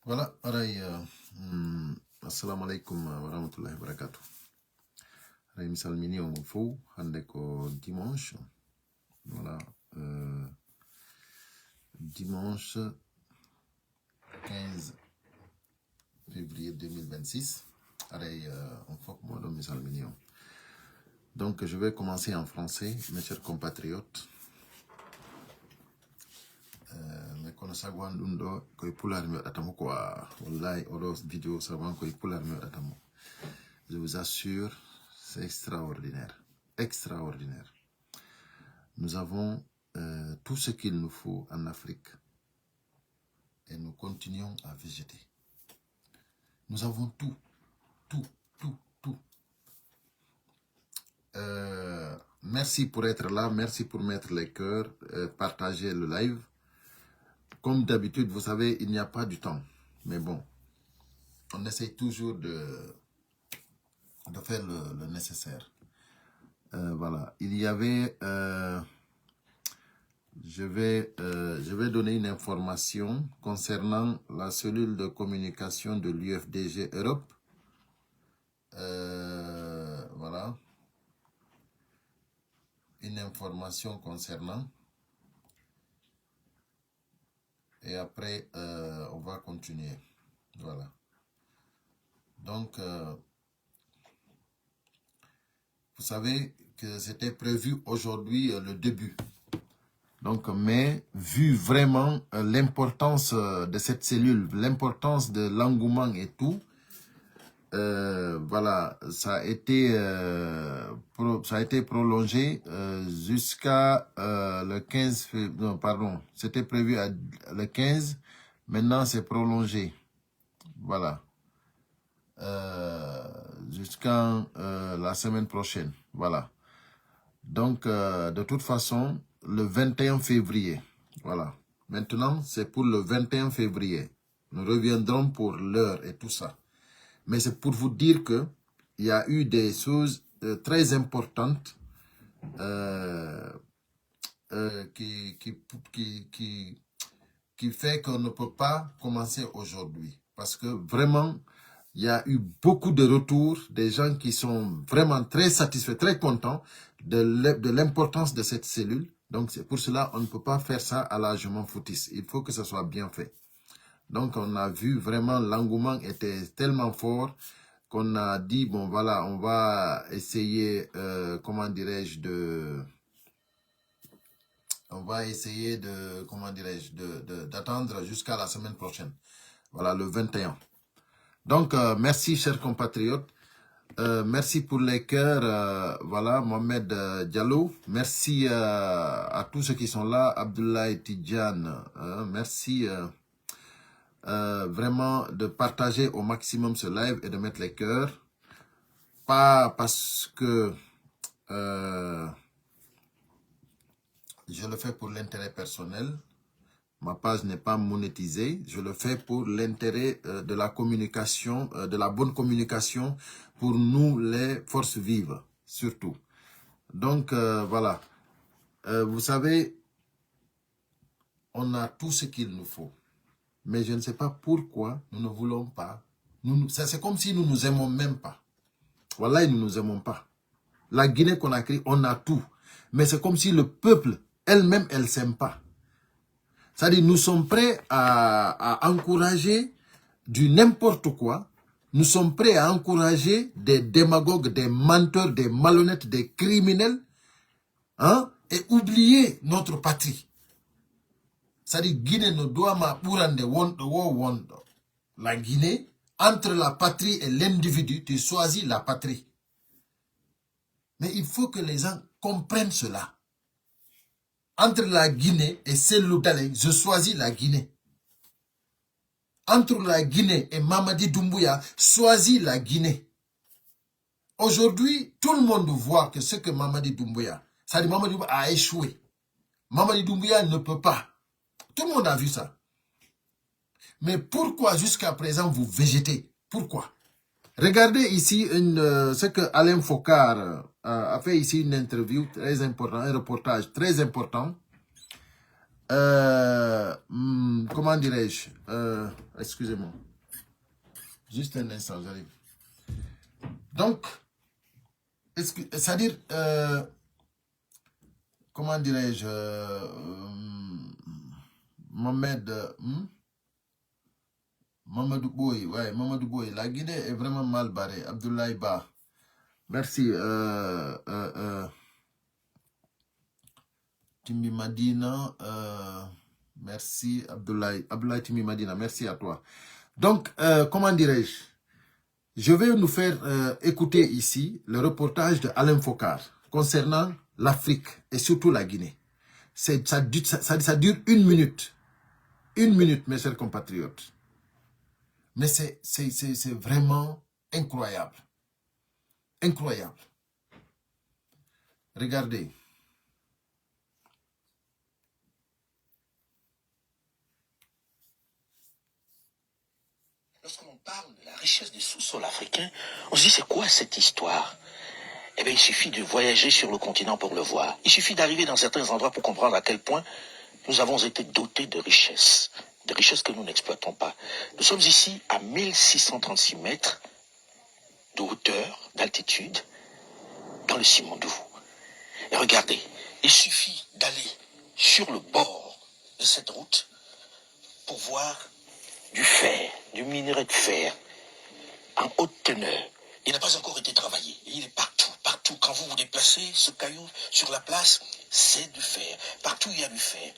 Voilà, assalamu alaikum wa rahmatullahi wa barakatuh. Aray misalmini on fou, hande ko dimanche. Voilà, dimanche 15 février 2026. Aray on fou moi de misalmini. Donc je vais commencer en français, mes chers compatriotes. Mais kono sagwan ɗum ɗo koye pular mi waɗatamo quoi. Wallahi oɗo vidéo sagwan koye pular mi waɗatamo. Je vous assure, c'est extraordinaire. Extraordinaire. Nous avons tout ce qu'il nous faut en Afrique. Et nous continuons à végéter. Nous avons tout. Tout. Merci pour être là. Merci pour mettre les cœurs. Partager le live. Comme d'habitude, vous savez, il n'y a pas du temps. Mais bon, on essaie toujours de faire le nécessaire. Voilà. Il y avait... je vais donner une information concernant la cellule de communication de l'UFDG Europe. Voilà. Une information concernant. Et après, on va continuer. Voilà. Donc, vous savez que c'était prévu aujourd'hui le début. Donc, mais vu vraiment l'importance de cette cellule, l'importance de l'engouement et tout, voilà, ça a été prolongé jusqu'à le 15 non, pardon, c'était prévu le 15, maintenant c'est prolongé, voilà, jusqu'à la semaine prochaine, voilà. Donc, de toute façon, le 21 février, voilà. Maintenant, c'est pour le 21 février. Nous reviendrons pour l'heure et tout ça. Mais c'est pour vous dire que il y a eu des choses très importantes qui fait qu'on ne peut pas commencer aujourd'hui. Parce que vraiment, il y a eu beaucoup de retours, des gens qui sont vraiment très satisfaits, très contents de l'importance de cette cellule. Donc, c'est pour cela qu'on ne peut pas faire ça à la je m'en foutisse. Il faut que ça soit bien fait. Donc, on a vu vraiment l'engouement était tellement fort qu'on a dit, bon, voilà, on va essayer, comment dirais-je, on va essayer de, comment dirais-je, d'attendre jusqu'à la semaine prochaine. Voilà, le 21. Donc, merci, chers compatriotes. Merci pour les cœurs. Voilà, Mohamed Diallo. Merci à tous ceux qui sont là. Abdoulaye Tidjane. Merci vraiment de partager au maximum ce live et de mettre les cœurs. Pas parce que je le fais pour l'intérêt personnel. Ma page n'est pas monétisée. Je le fais pour l'intérêt de la communication, de la bonne communication pour nous, les forces vives, surtout. Donc, voilà. Vous savez, on a tout ce qu'il nous faut. Mais je ne sais pas pourquoi nous ne voulons pas. C'est comme si nous ne nous aimons même pas. Voilà, nous ne nous aimons pas. La Guinée-Conakry, on a tout. Mais c'est comme si le peuple, elle-même, elle ne s'aime pas. C'est-à-dire, nous sommes prêts à encourager du n'importe quoi. Nous sommes prêts à encourager des démagogues, des menteurs, des malhonnêtes, des criminels. Hein, et oublier notre patrie. C'est-à-dire, Guinée ne doit pas wondo. La Guinée, entre la patrie et l'individu, tu choisis la patrie. Mais il faut que les gens comprennent cela. Entre la Guinée et Cellou Dalein, je choisis la Guinée. Entre la Guinée et Mamadi Doumbouya, choisis la Guinée. Aujourd'hui, tout le monde voit que ce que Mamadi Doumbouya, c'est-à-dire Mamadi Doumbouya a échoué. Mamadi Doumbouya ne peut pas. Tout le monde a vu ça. Mais pourquoi jusqu'à présent vous végétez? Pourquoi? Regardez ici ce que Alain Focard a fait ici une interview très importante, un reportage très important. comment dirais-je, excusez-moi, juste un instant, j'arrive. Donc, c'est-à-dire, comment dirais-je, Mohamed, Mamadou Boye, ouais, Mamadou Boye, la Guinée est vraiment mal barrée. Abdoulaye Ba, merci. Timi Madina, merci. Abdoulaye Timi Madina, merci à toi. Donc, comment dirais-je, je vais nous faire écouter ici le reportage de Alain Focar concernant l'Afrique et surtout la Guinée. Ça dure 1 minute. 1 minute, mes chers compatriotes. Mais c'est vraiment incroyable. Incroyable. Regardez. Lorsqu'on parle de la richesse des sous-sols africains, on se dit c'est quoi cette histoire? Eh bien, il suffit de voyager sur le continent pour le voir. Il suffit d'arriver dans certains endroits pour comprendre à quel point nous avons été dotés de richesses que nous n'exploitons pas. Nous sommes ici à 1636 mètres de hauteur, d'altitude, dans le Simandou. Et regardez, il suffit d'aller sur le bord de cette route pour voir du fer, du minerai de fer, en haute teneur. Il n'a pas encore été travaillé. Il est partout, partout. Quand vous vous déplacez, ce caillou sur la place, c'est du fer. Partout, il y a du fer.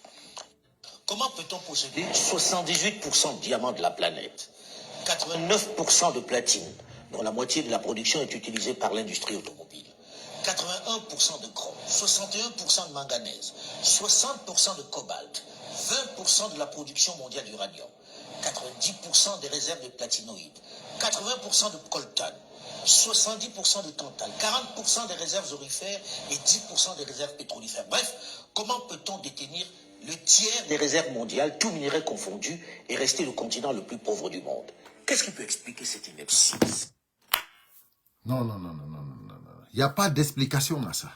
Comment peut-on posséder 78% de diamants de la planète, 89% de platine, dont la moitié de la production est utilisée par l'industrie automobile, 81% de chrome, 61% de manganèse, 60% de cobalt, 20% de la production mondiale d'uranium, 90% des réserves de platinoïdes, 80% de coltan, 70% de tantal, 40% des réserves aurifères et 10% des réserves pétrolifères. Bref, comment peut-on détenir le tiers des réserves mondiales, tout minerai confondu, et rester le continent le plus pauvre du monde? Qu'est-ce qui peut expliquer cette ineptie? Non. Il n'y a pas d'explication à ça.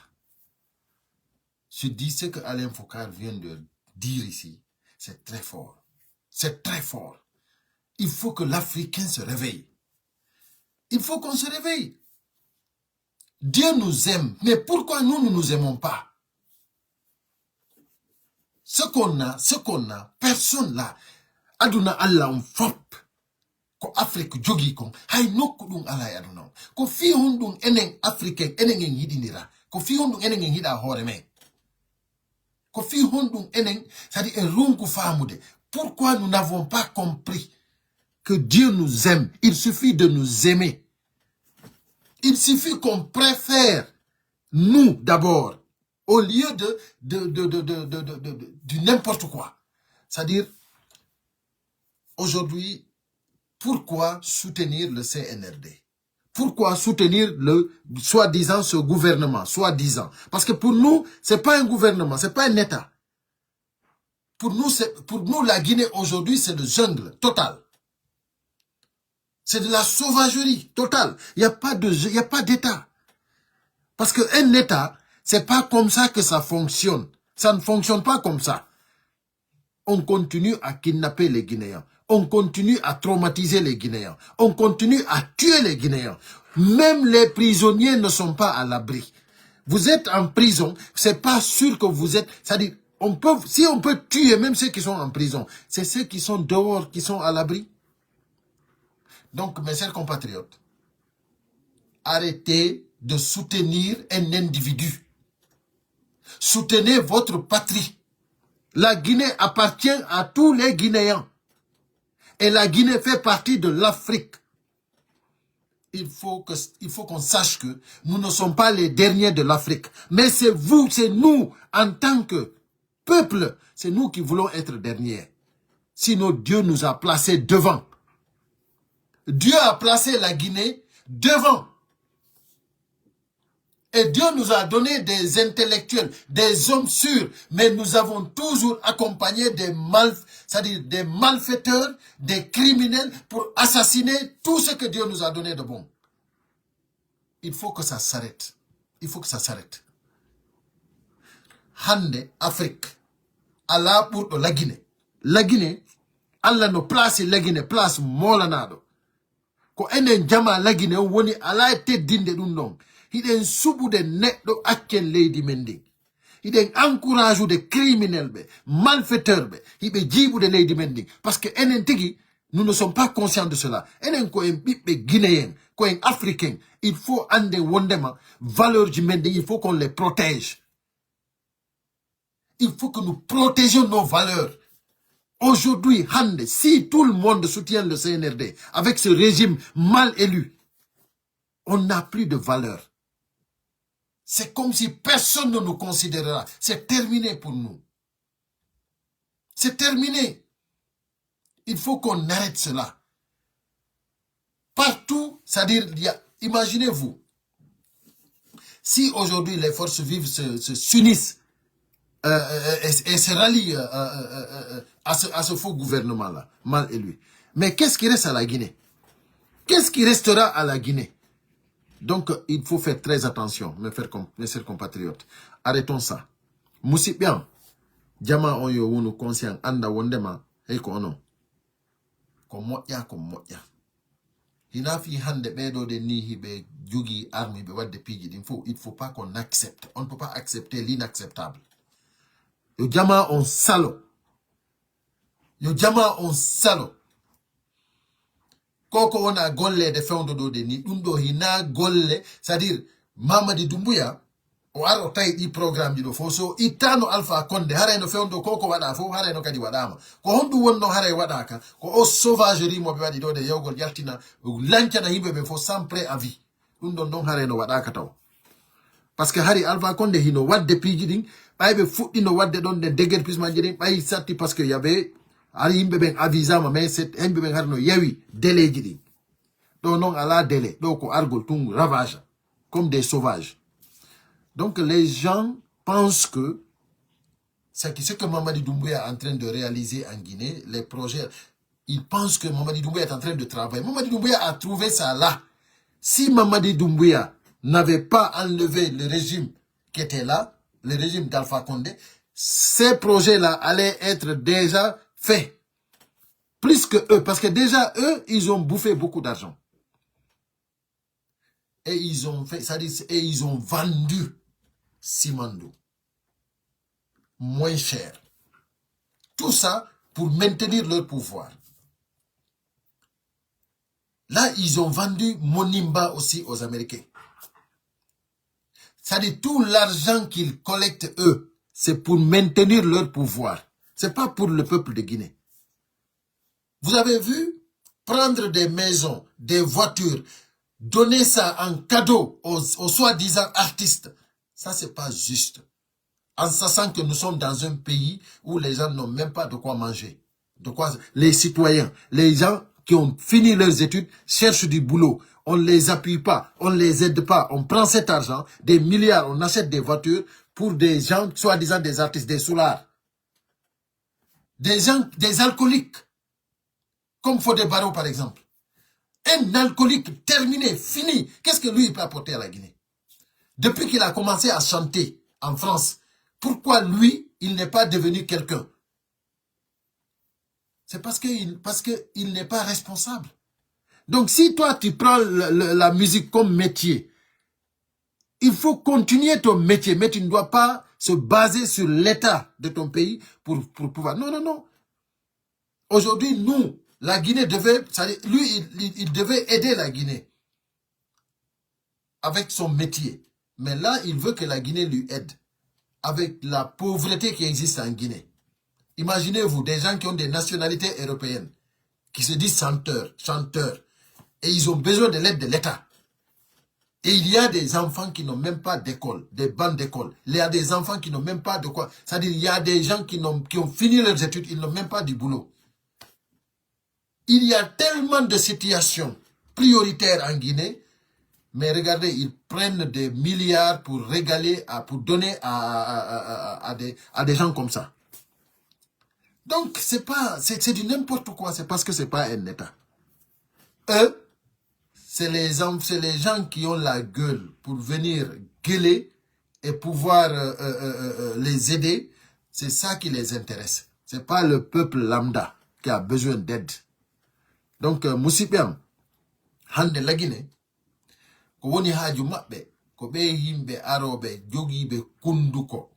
Je dis ce que Alain Focar vient de dire ici. C'est très fort. C'est très fort. Il faut que l'Africain se réveille. Il faut qu'on se réveille. Dieu nous aime. Mais pourquoi nous ne nous aimons pas? Ce qu'on a, personne là. Aduna Allah on fop. Ko Afrique jogi kon. Hay nokku dum ala aduna. Ko fi hondum enen Africain enen en hidinira. Ko fi hondum enen en hida hore men. Ko fi hondum enen, c'est-à-dire un ronku famude. Pourquoi nous n'avons pas compris que Dieu nous aime? Il suffit de nous aimer. Il suffit qu'on préfère nous d'abord au lieu de n'importe quoi. C'est-à-dire, aujourd'hui, pourquoi soutenir le CNRD? Pourquoi soutenir le soi-disant ce gouvernement, soi-disant? Parce que pour nous, c'est pas un gouvernement, c'est pas un État. Pour nous, la Guinée aujourd'hui, c'est le jungle total. C'est de la sauvagerie totale. Il n'y a pas d'État. Parce qu'un État, c'est pas comme ça que ça fonctionne. Ça ne fonctionne pas comme ça. On continue à kidnapper les Guinéens. On continue à traumatiser les Guinéens. On continue à tuer les Guinéens. Même les prisonniers ne sont pas à l'abri. Vous êtes en prison, c'est pas sûr que vous êtes... C'est-à-dire, si on peut tuer même ceux qui sont en prison, c'est ceux qui sont dehors qui sont à l'abri. Donc, mes chers compatriotes, arrêtez de soutenir un individu. Soutenez votre patrie. La Guinée appartient à tous les Guinéens. Et la Guinée fait partie de l'Afrique. Il faut qu'on sache que nous ne sommes pas les derniers de l'Afrique. Mais c'est vous, c'est nous, en tant que peuple, c'est nous qui voulons être derniers. Sinon, Dieu nous a placés devant. Dieu a placé la Guinée devant. Et Dieu nous a donné des intellectuels, des hommes sûrs, mais nous avons toujours accompagné c'est-à-dire des malfaiteurs, des criminels pour assassiner tout ce que Dieu nous a donné de bon. Il faut que ça s'arrête. Il faut que ça s'arrête. Hande Afrique. ala pour la Guinée. La Guinée, alla no place la Guinée, place molanado. Ko enen jama la Guinée woni ala teddinde dum non. Hiden subude neddo akken leydi mending. Hiden encourage de criminels be, malfaiteurs be, hibe jibude leydi mending. Parce que enen tigi, nous ne sommes pas conscients de cela. Enen ko en bibbe guinéen, ko en africain, il faut ande wondema valeur du mending, il faut qu'on les protège. Il faut que nous protégions nos valeurs. Aujourd'hui, Hande, si tout le monde soutient le CNRD avec ce régime mal élu, on n'a plus de valeur. C'est comme si personne ne nous considérera. C'est terminé pour nous. C'est terminé. Il faut qu'on arrête cela. Partout, c'est-à-dire, imaginez-vous, si aujourd'hui les forces vives s'unissent et se rallient à ce faux gouvernement-là, mal élu. Mais qu'est-ce qui reste à la Guinée? Qu'est-ce qui restera à la Guinée? Donc, il faut faire très attention, mes chers compatriotes. Arrêtons ça. Moussipian, Djama on yo wunu conscient, anda wondema, hey ko ono. Ko moya. Hinafi hande bedo de ni hibe jugi armi be wadde piji. Il faut pas qu'on accepte. On ne peut pas accepter l'inacceptable. Yo Djama on salo. Koko wana golle de fewndo do de ni dundo hina golle, c'est-à-dire Mamadi Doumbouya o aro tay di programme do fo so itano Alpha Condé hare no fewndo koko wada fo hare no kadi wadama ko hondu wonno hare wadaka ko o sauvagerie mo be wadi do de yawgol yaltina lancana himbe be fo sans préavis dundo don hare no wadaka taw parce que hari Alpha Condé hino wadde piji din baybe fuddino wadde don de déguerpissement jidin bay satti parce que yabe ari yimbe ben avisama mais c'est yimbe ben harno yawi délai jidi do non ala délai do ko argol tung ravage comme des sauvages. Donc les gens pensent que ce que Mamadi Doumbouya est en train de réaliser en Guinée, les projets, ils pensent que Mamadi Doumbouya est en train de travailler. Mamadi Doumbouya a trouvé ça là. Si Mamadi Doumbouya n'avait pas enlevé le régime qui était là, le régime d'Alpha Condé, ces projets-là allaient être déjà faits. Plus que eux, parce que déjà, eux, ils ont bouffé beaucoup d'argent. Et ils ont fait, ça dit, et ils ont vendu Simandou moins cher. Tout ça pour maintenir leur pouvoir. Là, ils ont vendu Monimba aussi aux Américains. Ça dit, tout l'argent qu'ils collectent, eux, c'est pour maintenir leur pouvoir. C'est pas pour le peuple de Guinée. Vous avez vu prendre des maisons, des voitures, donner ça en cadeau aux soi-disant artistes. Ça, c'est pas juste. En sachant que nous sommes dans un pays où les gens n'ont même pas de quoi manger. Les citoyens, les gens qui ont fini leurs études cherchent du boulot. On ne les appuie pas, on ne les aide pas. On prend cet argent, des milliards, on achète des voitures pour des gens, soi-disant des artistes, des soulards. Des gens, des alcooliques. Comme Fodé Barreau, par exemple. Un alcoolique terminé, fini. Qu'est-ce que lui, il peut apporter à la Guinée? Depuis qu'il a commencé à chanter en France, pourquoi lui, il n'est pas devenu quelqu'un? C'est parce qu'il n'est pas responsable. Donc, si toi, tu prends la musique comme métier, il faut continuer ton métier, mais tu ne dois pas se baser sur l'état de ton pays pour pouvoir... Non. Aujourd'hui, nous, la Guinée devait... Lui, il devait aider la Guinée avec son métier. Mais là, il veut que la Guinée lui aide avec la pauvreté qui existe en Guinée. Imaginez-vous, des gens qui ont des nationalités européennes, qui se disent chanteurs, et ils ont besoin de l'aide de l'État. Et il y a des enfants qui n'ont même pas d'école, des bancs d'école. Il y a des enfants qui n'ont même pas de quoi. C'est-à-dire, il y a des gens qui ont fini leurs études, ils n'ont même pas du boulot. Il y a tellement de situations prioritaires en Guinée, mais regardez, ils prennent des milliards pour régaler, pour donner à des gens comme ça. Donc, c'est du n'importe quoi, c'est parce que c'est pas un État. Eux, c'est les gens qui ont la gueule pour venir gueuler et pouvoir les aider. C'est ça qui les intéresse. Ce n'est pas le peuple lambda qui a besoin d'aide. Donc, Moussipiam, hande la Guinée, ko woni haaju maɓɓe ko ɓe yimɓe aroɓe jogiiɓe kunduko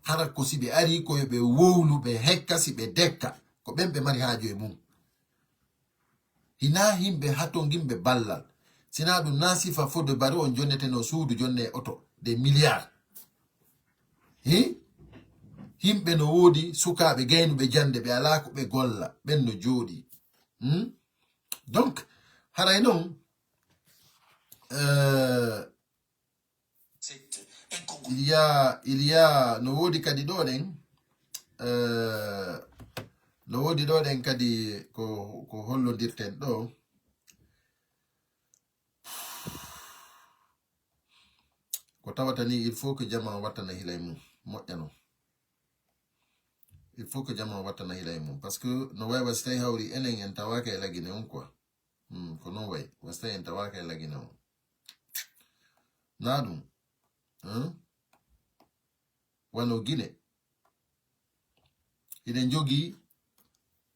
hara ko si ɓe ari koye ɓe wowlu ɓe hekka si ɓe dekka ko ɓen ɓe mari haaju e mum hina yimɓe hato gimɓe ballal sina ɗum na sifa fo de bari on jonneteno suudu jonne e oto des milliards yimɓe no woodi sukaaɓe gaynuɓe jande ɓe ala ko ɓe golla ɓen no jooɗi donc haray noon il y a no wodi kadi ɗo ɗen no wodi ɗo ɗen kadi ko hollodirten ɗo ko tawata ni il faut que jama wattana hilay mum moƴƴano il faut que jama wattana hilay mum parce que no way wasi tawi hawri enen en tawaka e lagine on quoi ko non way wasi tawi en tawaka e lagine on na ɗum wano Guinée hiɗen jogii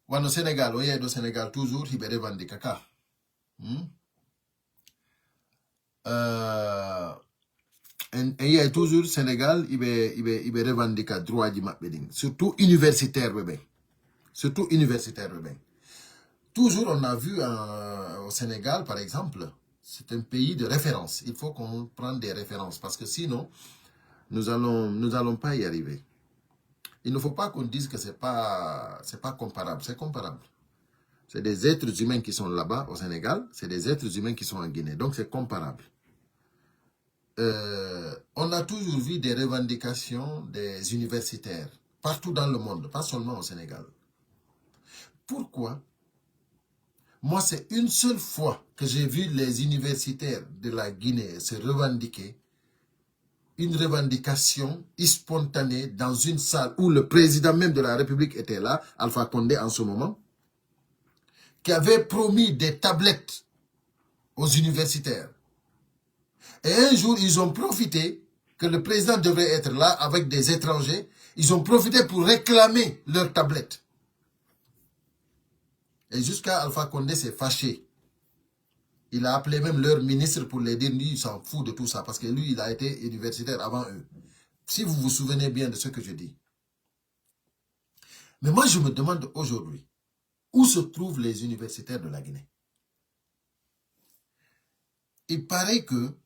wano Sénégal o yeeɗo Sénégal toujours hiɓe revendica ka en yiyay toujours Sénégal iɓe revendica droit ji maɓɓe ɗin surtout universitaire ɓe ɓen toujours on a vu au Sénégal par exemple c'est un pays de référence il faut qu'on prenne des références parce que sinon nous allons pas y arriver. Il ne faut pas qu'on dise que c'est pas comparable. C'est comparable. C'est des êtres humains qui sont là-bas au Sénégal. C'est des êtres humains qui sont en Guinée. Donc c'est comparable. On a toujours vu des revendications des universitaires partout dans le monde, pas seulement au Sénégal. Pourquoi? Moi, c'est une seule fois que j'ai vu les universitaires de la Guinée se revendiquer une revendication spontanée dans une salle où le président même de la République était là, Alpha Condé en ce moment, qui avait promis des tablettes aux universitaires. Et un jour, ils ont profité que le président devrait être là avec des étrangers. Ils ont profité pour réclamer leurs tablettes. Et jusqu'à Alpha Condé s'est fâché. Il a appelé même leur ministre pour les dire, lui, il s'en fout de tout ça, parce que lui, il a été universitaire avant eux. Si vous vous souvenez bien de ce que je dis. Mais moi, je me demande aujourd'hui, où se trouvent les universitaires de la Guinée? Il paraît que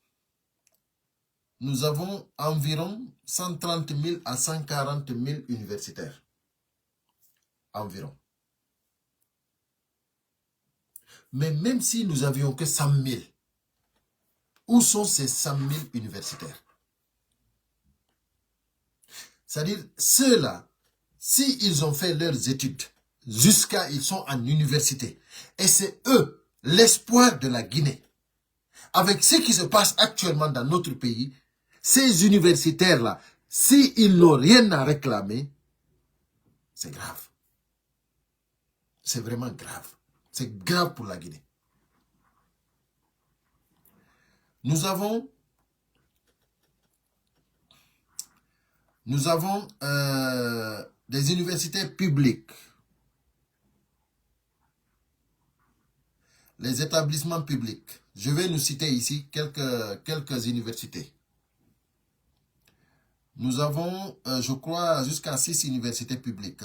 nous avons environ 130 000 à 140 000 universitaires. Environ. Mais même si nous avions que 100 000, où sont ces 100 000 universitaires? C'est-à-dire, ceux-là, s'ils ont fait leurs études, jusqu'à ils sont en université, et c'est eux, l'espoir de la Guinée. Avec ce qui se passe actuellement dans notre pays, ces universitaires-là, s'ils n'ont rien à réclamer, c'est grave. C'est vraiment grave. C'est grave pour la Guinée. Nous avons des universités publiques. Les établissements publics. Je vais nous citer ici quelques universités. Nous avons, je crois, jusqu'à 6 universités publiques.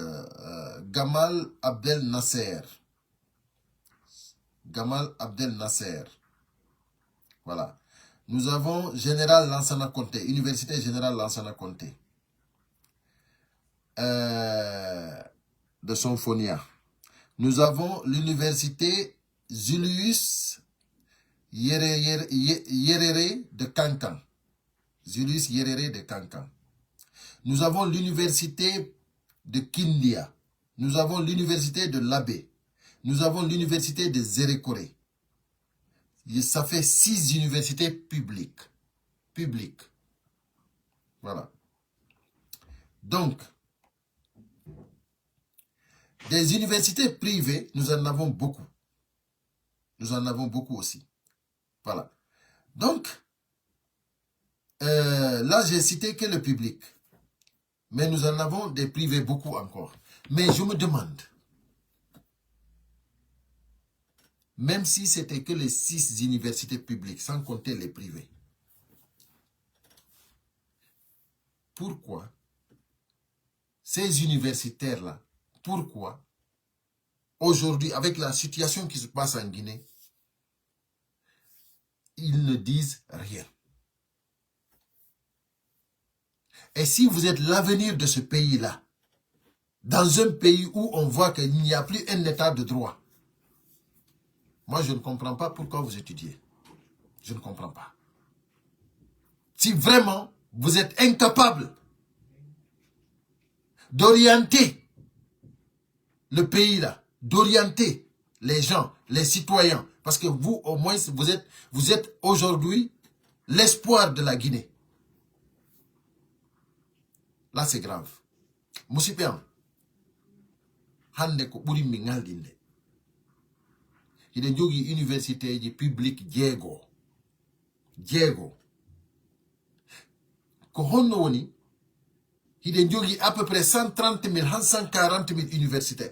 Gamal Abdel Nasser. Gamal Abdel Nasser. Voilà. Nous avons Général Lansana Conté, Université Générale Lansana Conté. De Sonfonia. Nous avons l'Université Julius Nyerere de Kankan. Julius Nyerere de Kankan. Nous avons l'Université de Kindia. Nous avons l'Université de Labé. Nous avons l'Université de Zérékoré. Ça fait 6 universités publiques. Voilà. Donc, des universités privées, nous en avons beaucoup. Nous en avons beaucoup aussi. Voilà. Donc, là, j'ai cité que le public. Mais nous en avons des privés beaucoup encore. Mais je me demande, même si c'était que les 6 universités publiques, sans compter les privés, pourquoi ces universitaires-là, pourquoi aujourd'hui, avec la situation qui se passe en Guinée, ils ne disent rien? Et si vous êtes l'avenir de ce pays-là, dans un pays où on voit qu'il n'y a plus un état de droit, moi je ne comprends pas pourquoi vous étudiez. Je ne comprends pas. Si vraiment vous êtes incapable d'orienter le pays-là, d'orienter les gens, les citoyens, parce que vous, au moins, vous êtes aujourd'hui l'espoir de la Guinée. Là, c'est grave. Moussipian, hande ko buri mi ngaldinde. Il jogi université publique Diego. Ko honno woni, il jogi à peu près 130 000, 140 000 universitaires.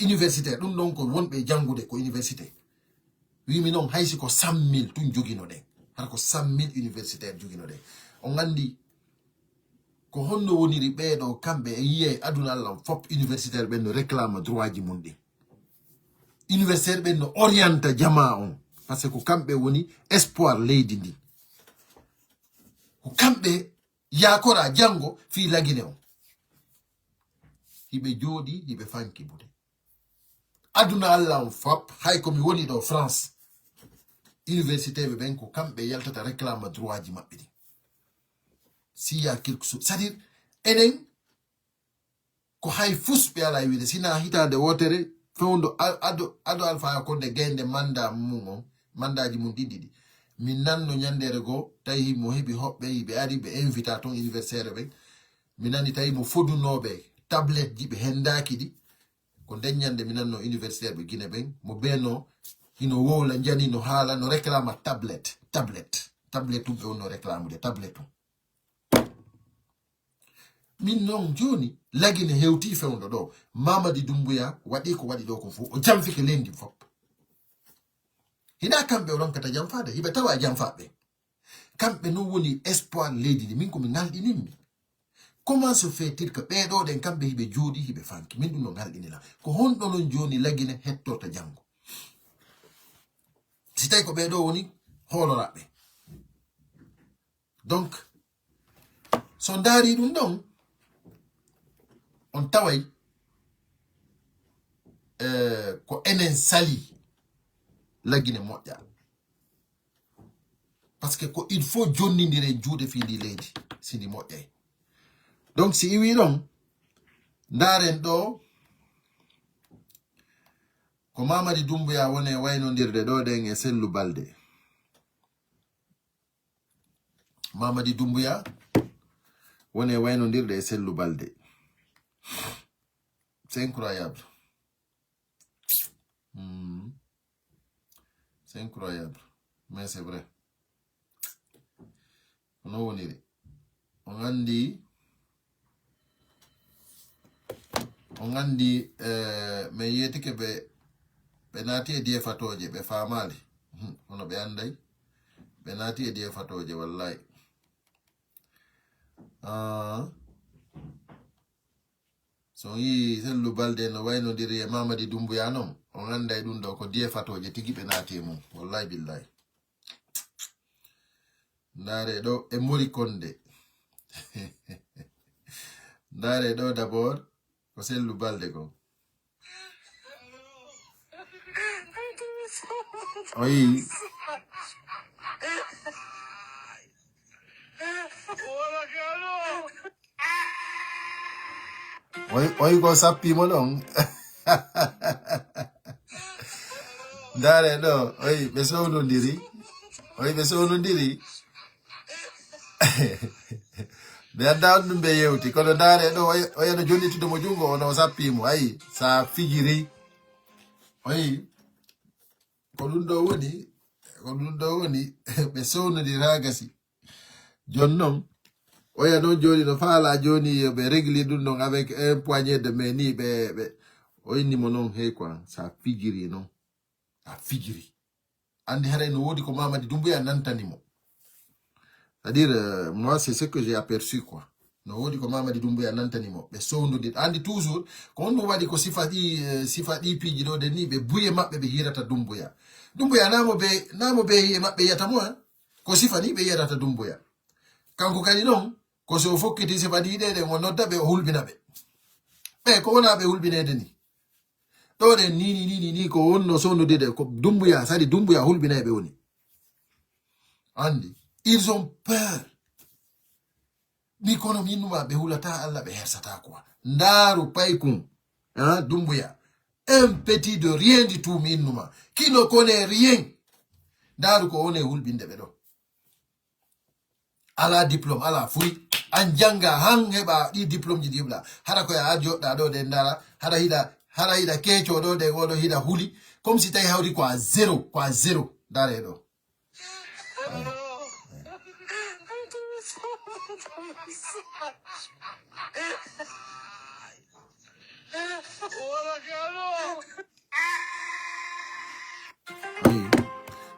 Universitaire, donc wonbe jangude ko université. Oui, mais non, haysi ko 100 000 tun jogi no den. Har ko 100 000 universitaires jogi no den. On andi ko honno woniri beedo kambe yiye aduna Allah fop universitaire ben réclame droit ji mundi. Universitaire ben oriente jama on parce que ko kambe woni espoir leydi ndi. Ko kambe yakora jango fi lagine on. Hibe jodi hibe fanki bude. Aduna Allah fop hay ko mi woni do France. Université be ben ko kambe yaltata réclame droit ji mabbe di. S'il y a quelque chose, c'est-à-dire, enen ko hay fus be ala wiide sina hitande wotere fewndo ado alfa ko de gende manda mum mandaji mum dididi min nanno nyandere go tawi mo hebi hobbe be ari be invitaton universitaire be min nani tawi mo fodunobe tablette ji be hendaki di ko denyande min nanno universitaire be Guinée ben mo beno hino wola jani no hala no réclame tablette be on no réclame de tablette. Min non joni lagine hewti fewndo do Mamadi Doumbouya wadi ko wadi do ko fu o jamfike lendi fop hina kambe o ronkata jamfade hibe tawa jamfabe kambe no woni espoir lady ni min ko mi naldini mi. Comment se fait-il que bedo den kambe hibe jodi hibe fanki min dum no naldini la ko hondo non joni lagine hettota jango si tay ko bedo woni holorabe. Donc son dari dum don on taway ko enen sali la Guinée moƴƴa parce que ko il faut jonnindire juude fi ndi leydi sindi moƴƴay. Donc si iwi ɗon ndaren ɗo ko Mamadi Doumbouya woni waynodirde ɗo ɗen e Sellou Balde. Mamadi Doumbouya woni waynodirde e Sellou Balde. C'est incroyable. C'est incroyable. Mais c'est vrai. On andi me yeti ke be nati e die fatoje be famali. Ono be anday. Be nati e die fatoje wallahi. So yi Sellou Balde no waynodiri e Mamadi Doumbouya non on anda dum do ko die fatoje tigi be nati mum wallahi billahi. Ndare do e mori konde. Ndare do d'abord ko Sellou Balde ko. Oui. Oy go sappi mo don. Ndare do oy be so ndiri. Oy be so ndiri. Be anda dum be yewti ko do ndare do oy no joni tudo mo jungo ono sappi mo ay sa figiri. Oy ko dum do woni be so ndiri ragasi. Jonnon Oya non joni no fala joni be régler dun donc avec un poignet de main ni be oyni monon he quoi ça figiri non ça figiri andi hare no wodi ko Mamadi Doumbouya nantani mo c'est-à-dire moi c'est ce que j'ai aperçu quoi no wodi ko Mamadi Doumbouya nantani mo be sondo dit andi toujours ko on wadi ko sifadi piji do de ni be buye mabbe be hirata Doumbouya namo be mabbe yata mo ko sifani be hirata Doumbouya kanko kadi non ko so fokkiti sifadi de mo nodda be hulbina be ko wona be hulbinede ni do de ni ko wonno sondo de ko Doumbouya sadi Doumbouya hulbina be woni andi ils ont peur ni kono minuma be hulata alla be hersata quoi ndaru paykum hein Doumbouya un petit de rien du tout minuma qui ne connaît rien ndaru ko woni hulbinde be do ala diplôme ala furi an janga han heba di diplôme ji dibla hara ko ya jodda do de ndara hara hida kecho do de godo hida huli comme si tay hawri quoi zéro dare do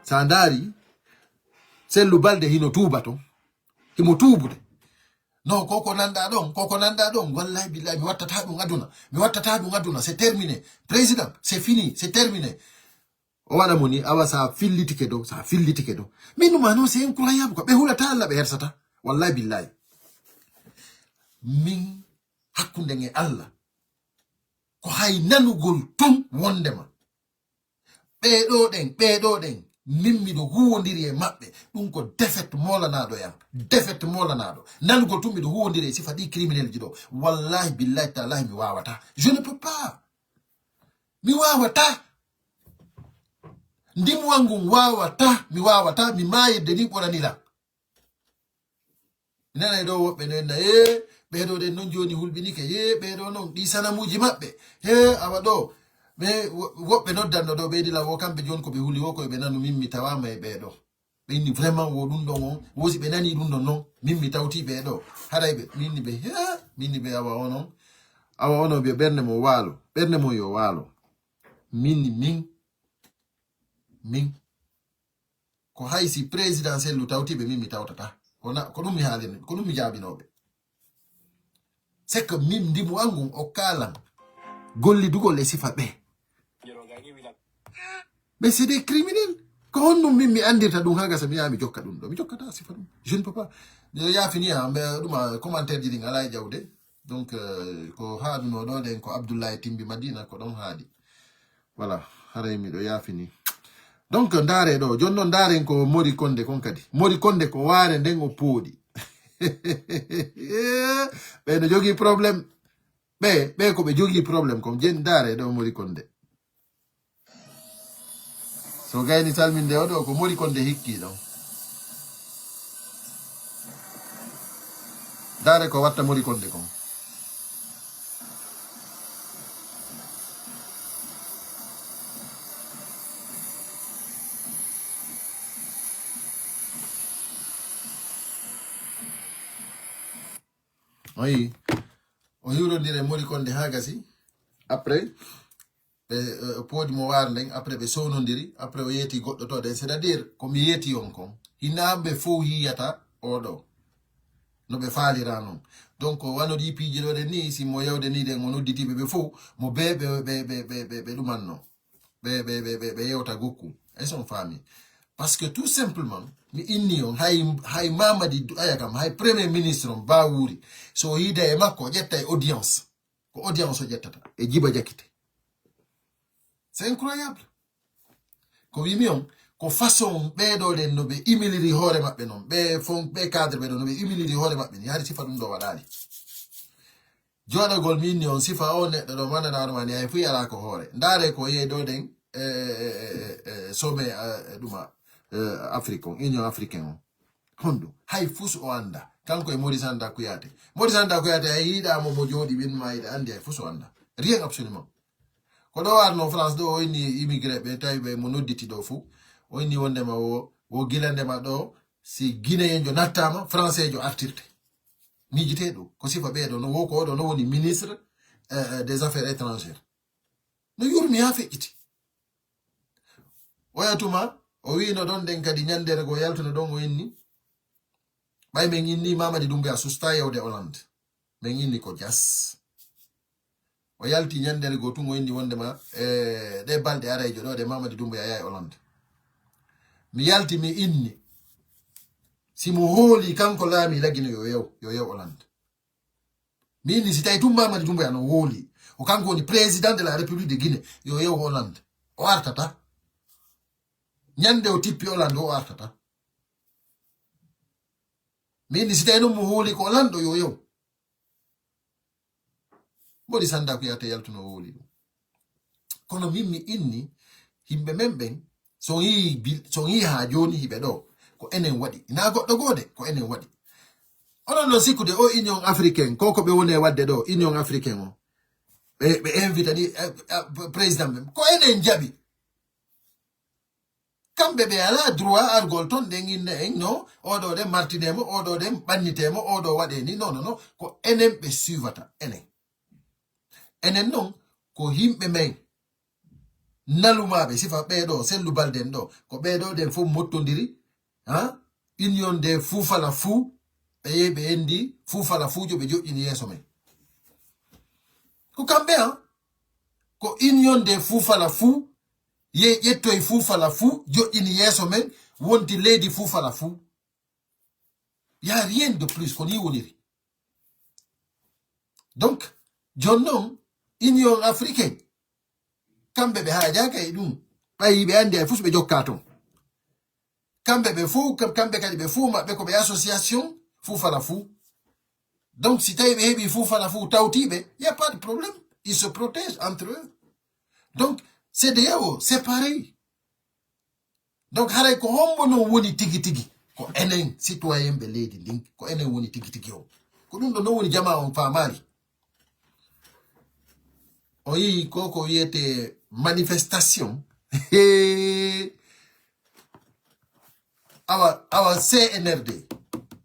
sandari sellu balde hino tubato himo tubude non koko nanda don wallahi billahi mi wattata dum aduna c'est terminé président c'est fini c'est terminé o wada moni awa sa fillitike do minuma non c'est incroyable quoi be hulata alla be hersata wallahi billahi min hakkunde nge alla ko hay nanugol tum wondema be do den mimmi do huwondiri e mabbe dum ko defet molanado yam nanugol tum mi do huwondiri e sifadi criminel ji do wallahi billahi ta'ala mi wawata je ne peux pas mi wawata ndimu wangu wawata mi mayirde ni boranila nana do wobbe nenna be do de non joni hulbinike be do non di sanamuji mabbe awado be wobbe noddando do be dila wo kambe jon ko be huli wo ko be nanu mimmi tawama e be do be ni vraiment wo dum don on wosi be nani dum don non mimmi tawti be do haraybe minni be awa ono be berne mo yo walo min ko haysi présidentiel lu tawti be mimmi tawtata ko dum mi haalin ko dum mi jabinobe c'est que mim ndimu angu o kalan golli dugol e sifa be mais c'est des criminels ko honno mimmi andirta dum haga sa mi yami jokka dum do mi jokkata sifa dum je ne peux pas ya fini mais duma commentaire ji ngala jawde donc ko haadu no do den ko Abdoulaye Timbi Madina ko don haadi voilà haray mi do ya fini donc ndare do jonno ndaren ko Mori Konde kon kadi Mori Konde ko waare den o poodi be no jogi problème be ko be jogi problème comme jen ndare do Mori Konde so gayni salminde o do ko Mori Konde hikki do ndare ko watta Mori Konde kon oui o hiwrondire Mori Konde hagasi après podi mo war nden après be sownondiri après o yeti goddo to den c'est-à-dire ko mi yeti on kon hinabe fo hiyata odo no be faalira non donc wanodi piji do den ni si mo yawde ni den mo nodditibe be fo mo be dumanno be yewta gokku et son famille parce que tout simplement mi inni on hay Mamadi ayakam hay premier ministre on bawuri so yida e makko jetta e audience ko audience o jettata e jiba jakite c'est incroyable ko wimi on ko façon be do den no be humiliri hore mabbe non be fon be cadre be do no be humiliri hore mabbe ni hari sifa dum do wadali joda gol minni on sifa on do manana mani ay fu yala ko hore ndare ko ye do den some duma African Union Africaine hondo hay fus o anda kanko e Modi Sanda Kuyate ay yida mo jodi bin mayda andi ay fus o anda rien absolument ko do warno France do ni immigré be taybe mo nodditi do fu o ni wonde ma wo gilande ma do si Guinéen jo nattama français jo artirte mijiteɗo ko sifa ɓeeɗo no woko oɗo no woni ministre des affaires étrangères no yurmi ha feƴƴiti oyatuma o wino ɗon nden kadi ñandere go yaltude ɗon o inni ɓay min inni Mamadi Doumbouya susta yewde Hollande min inni ko jas o yalti ñandere go tun o inni wondema ɗe balɗe arayjo ɗo de Mamadi Doumbouya yaha Hollande mi yalti mi inni simo hooli kanko laami lagino yo yew Hollande mi inni si tawi tum Mamadi Doumbouya no hooli o kanko woni président de la République de Guinée yo yew Hollande o artata ñande o tippi Hollande o artata mi inni si tawi noon mo hooli ko Hollande yo yew mboɗi sanda ko yata yaltuno o hooli ɗum kono min mi inni himɓe men ɓen so yi ha joni hiɓe ɗo ko enen waɗi ina goɗɗo gode ko enen waɗi onon non sikkude o Union africaine ko ɓe woni e wadde ɗo Union africaine o ɓe invita ɗi président ɓen ko enen jaɓi kamɓe ɓe ala droit argol ton ɗen inne en no oɗo ɗen martinemo oɗo ɗen ɓannitemo oɗo waɗe ni non ko enen ɓe suivata enen non ko himɓe men nalumaɓe sifa ɓeeɗo sellu balden ɗo ko ɓeeɗo ɗen fof mottodiri union de Fufala fou ɓe yehi ɓe endi Fufala fuujo ɓe joƴƴini yeeso men ko kamɓe ko union de Fufala fou ye ƴettoye Fufala fou joƴƴini yeeso men wonti leydi Fufala fou ya rien de plus ko ni woniri donc jonnon union africaine kamɓe ɓe haajaka e ɗum ɓayi ɓe andi ay fuu ɓe jokka ton kamɓe ɓe fuu kamɓe kadi ɓe fuu maɓɓe ko ɓe association Fufala fou donc si tawi ɓe heeɓi Fufala fou tawtiɓe y a pas de problème ils se protègent entre eux donc CEDEAO c'est pareil donc haray ko hombo non woni tigi tigi ko enen citoyen ɓe leydi ndin ko enen woni tigi tigi o ko ɗum ɗo non woni jama on famari o yi koko wiyete manifestation awa CNRD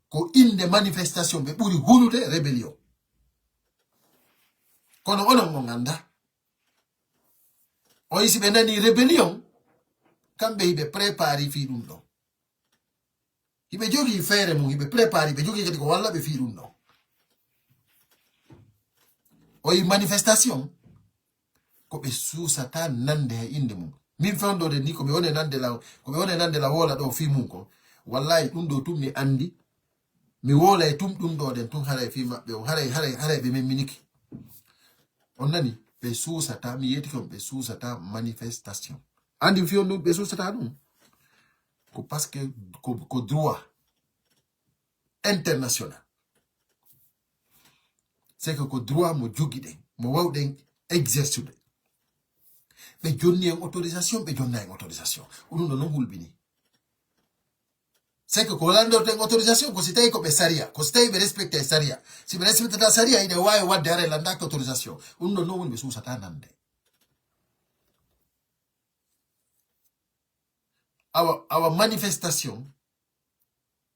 ko inde manifestation ɓe ɓuri hulude rébellion kono onon on ganda o yi si ɓe nani rébellion kamɓe hiɓe prépari fi ɗum ɗo hiɓe jogi feere mum hiɓe prépari ɓe jogi kadi ko walla ɓe fi ɗum ɗo o yi manifestation ko ɓe suusata nande he inde mum min fewndode ni ko ɓe wone nande la wola ɗo fi mum ko wallahi ɗum ɗo tum mi andi mi wola e tum ɗum ɗo ɗen tun haray fi maɓɓe o haray ɓe memminiki on nani ɓe suusata mi yeti kon ɓe suusata manifestation andi fiyon ɗum ɓe suusata ɗum ko parce que ko droit international c'est que ko droit mo jogi ɗen mo wawɗen exercude ɓe jonni en autorisation ɓe jonna en autorisation ɗum ɗo non hulɓini c'est que ko landorten autorisation ko si tawi ko ɓe saria ko si tawi ɓe respecte saria si ɓe respectata saria ine wawi wadde hara landaki autorisation ɗum ɗo non woni ɓe suusata nande our manifestation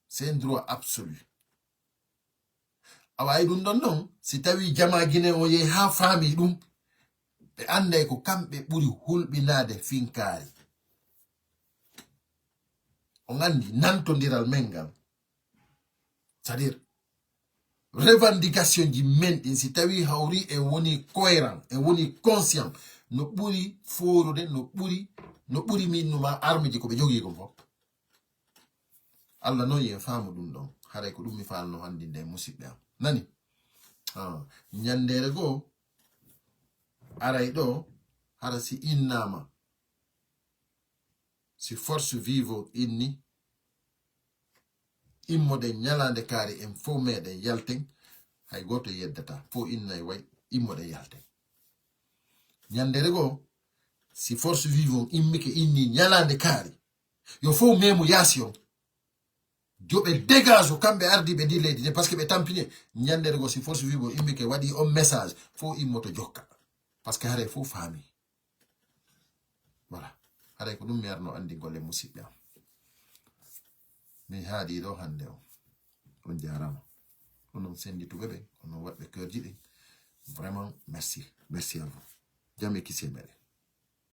c'est un droit absolu awa ay ɗum ɗon non si tawi jama Guinée o yehi ha faami ɗum ɓe anday ko kamɓe ɓuri hulɓinade finkari on andi nantodiral men ngal c'est à dire revendication ji men ɗin si tawi hawri e woni cohérent e woni conscient no ɓuri forude no ɓuri min numa arme ji ko ɓe jogi kon fof Allah noon yen faamu ɗum ɗon haray ko ɗum mi falno handi nde musidɓe am nani ñandere goo aray ɗo hara si innama si force vivo inni immoɗen ñalande kaari en fo meɗen yalten hay goto yeddata fo innay way immoɗen yalten ñandere goo si force vivo immike inni ñalande kaari yo fo memo yaasi on joɓe dégage o kamɓe ardiɓe ndi leydi par ce que ɓe tampine ñandere goo si force vivo immike waɗi on message fo immoto jokka par ce que haray fo faami voilà haray ko ɗum mi arno andi golle musidɓe am mi haaɗi ɗo hande o on jarama onon sendi tout bébé, onon wat be cœur d'idée. Vraiment, merci. Merci à vous. Jamais qui s'est mêlé.